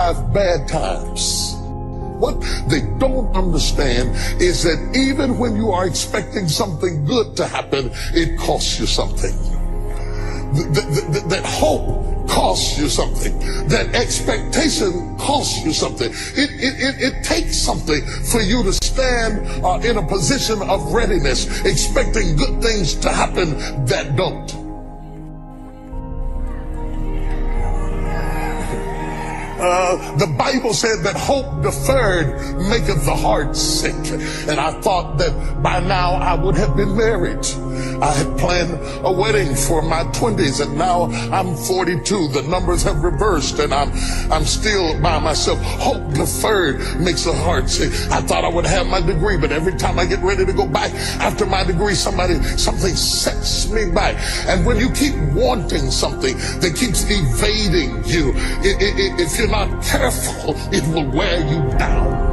survive bad times. What they don't understand is that even when you are expecting something good to happen, it costs you something. That hope costs you something. That expectation costs you something. It takes something for you to stand in a position of readiness, expecting good things to happen that don't. The Bible said that hope deferred maketh the heart sick. And I thought that by now I would have been married. I had planned a wedding for my 20s, and now I'm 42. The numbers have reversed, and I'm still by myself. Hope deferred makes the heart sick. I thought I would have my degree, but every time I get ready to go back after my degree, something sets me back. And when you keep wanting something that keeps evading you, if you're not careful, it will wear you down.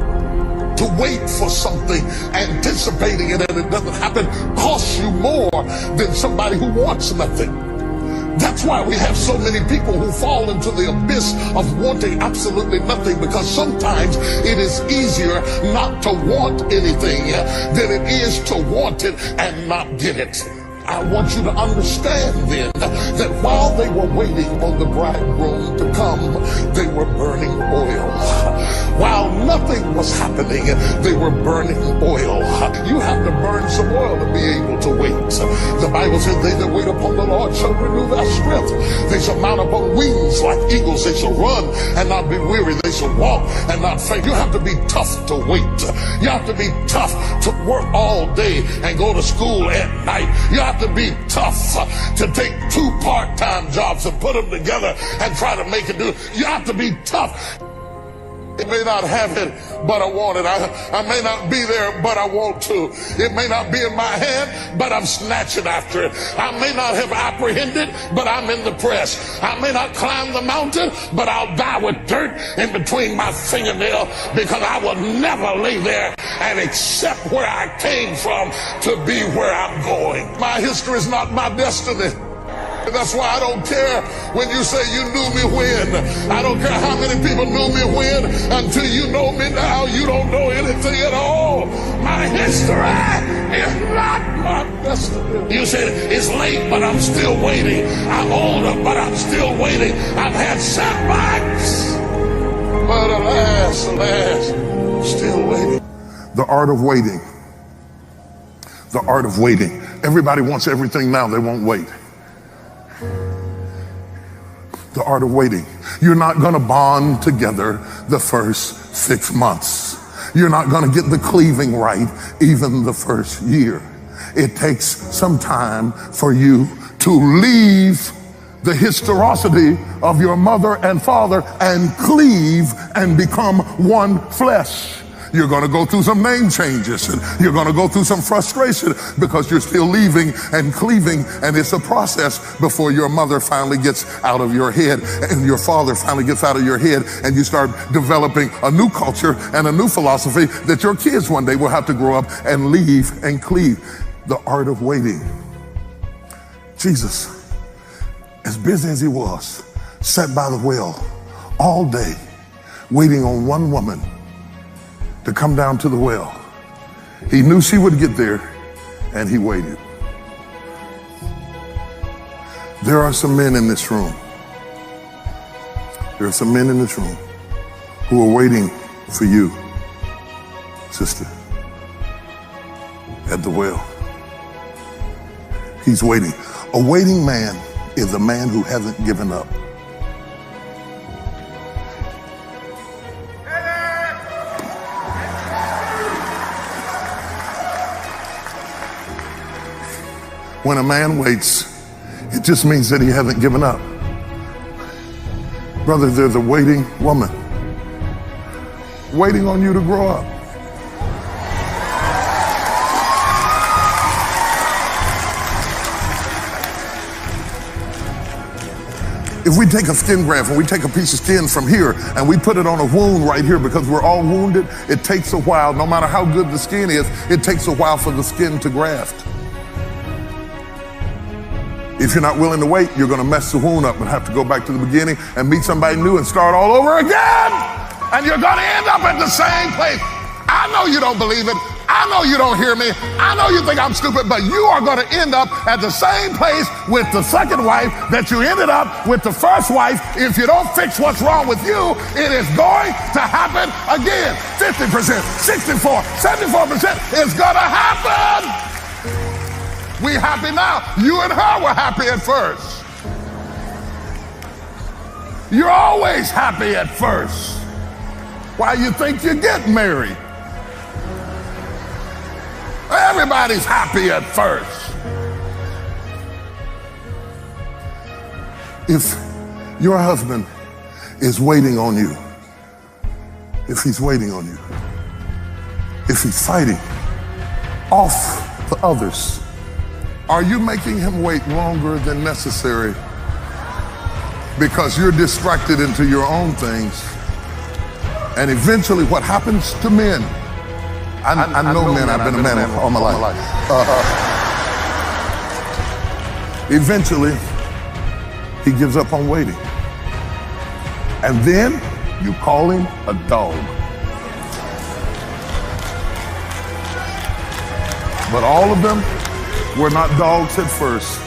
To wait for something, anticipating it, and it doesn't happen, costs you more than somebody who wants nothing. That's why we have so many people who fall into the abyss of wanting absolutely nothing, because sometimes it is easier not to want anything than it is to want it and not get it. I want you to understand then that while they were waiting on the bridegroom to come, they were burning oil. While nothing was happening, they were burning oil. You have to burn some oil to be able to wait. The Bible says, they that wait upon the Lord shall renew their strength. They shall mount up on wings like eagles. They shall run and not be weary. They shall walk and not faint. You have to be tough to wait. You have to be tough to work all day and go to school at night. You have to be tough to take 2 part-time jobs and put them together and try to make it do. You have to be tough. It may not have it, but I want it. I may not be there, but I want to. It may not be in my hand, but I'm snatching after it. I may not have apprehended, but I'm in the press. I may not climb the mountain, but I'll die with dirt in between my fingernails, because I will never lay there and accept where I came from to be where I'm going. My history is not my destiny. That's why I don't care when you say you knew me when. I don't care how many people knew me when. Until you know me now, you don't know anything at all. My history is not my destiny. You said it's late, but I'm still waiting. I'm older, but I'm still waiting. I've had setbacks, but alas, still waiting. The art of waiting. The art of waiting. Everybody wants everything now. They won't wait. The art of waiting. You're not going to bond together the first 6 months. You're not going to get the cleaving right even the first year. It takes some time for you to leave the historicity of your mother and father and cleave and become one flesh. You're going to go through some name changes, and you're going to go through some frustration because you're still leaving and cleaving, and it's a process before your mother finally gets out of your head and your father finally gets out of your head, and you start developing a new culture and a new philosophy that your kids one day will have to grow up and leave and cleave. The art of waiting. Jesus, as busy as he was, sat by the well all day waiting on one woman to come down to the well. He knew she would get there, and he waited. There are some men in this room. There are some men in this room who are waiting for you, sister, at the well. He's waiting. A waiting man is a man who hasn't given up. When a man waits, it just means that he hasn't given up. Brother, there's a waiting woman waiting on you to grow up. If we take a skin graft and we take a piece of skin from here and we put it on a wound right here, because we're all wounded, it takes a while. No matter how good the skin is, it takes a while for the skin to graft. If you're not willing to wait, you're going to mess the wound up and have to go back to the beginning and meet somebody new and start all over again. And you're going to end up at the same place. I know you don't believe it. I know you don't hear me. I know you think I'm stupid, but you are going to end up at the same place with the second wife that you ended up with the first wife. If you don't fix what's wrong with you, it is going to happen again. 50%, 64, 74% is going to happen. We happy now. You and her were happy at first. You're always happy at first. Why you think you get married? Everybody's happy at first. If your husband is waiting on you, if he's waiting on you, if he's fighting off the others, are you making him wait longer than necessary because you're distracted into your own things? And eventually what happens to men, I know men, I've been a man all my life. Eventually, he gives up on waiting. And then you call him a dog. But all of them were not dogs at first.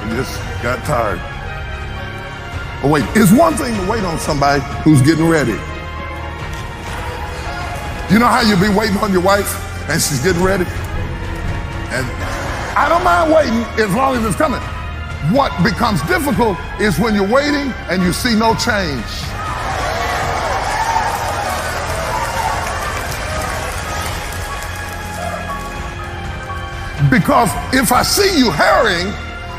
They just got tired. But wait, it's one thing to wait on somebody who's getting ready. You know how you be waiting on your wife and she's getting ready? And I don't mind waiting as long as it's coming. What becomes difficult is when you're waiting and you see no change. Because if I see you hurrying,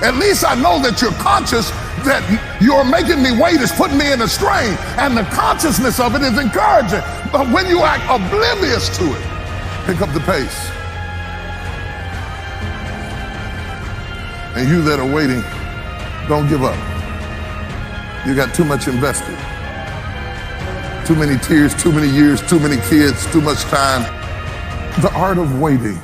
at least I know that you're conscious that you're making me wait is putting me in a strain, and the consciousness of it is encouraging. But when you act oblivious to it, pick up the pace. And you that are waiting, don't give up. You got too much invested. Too many tears, too many years, too many kids, too much time. The art of waiting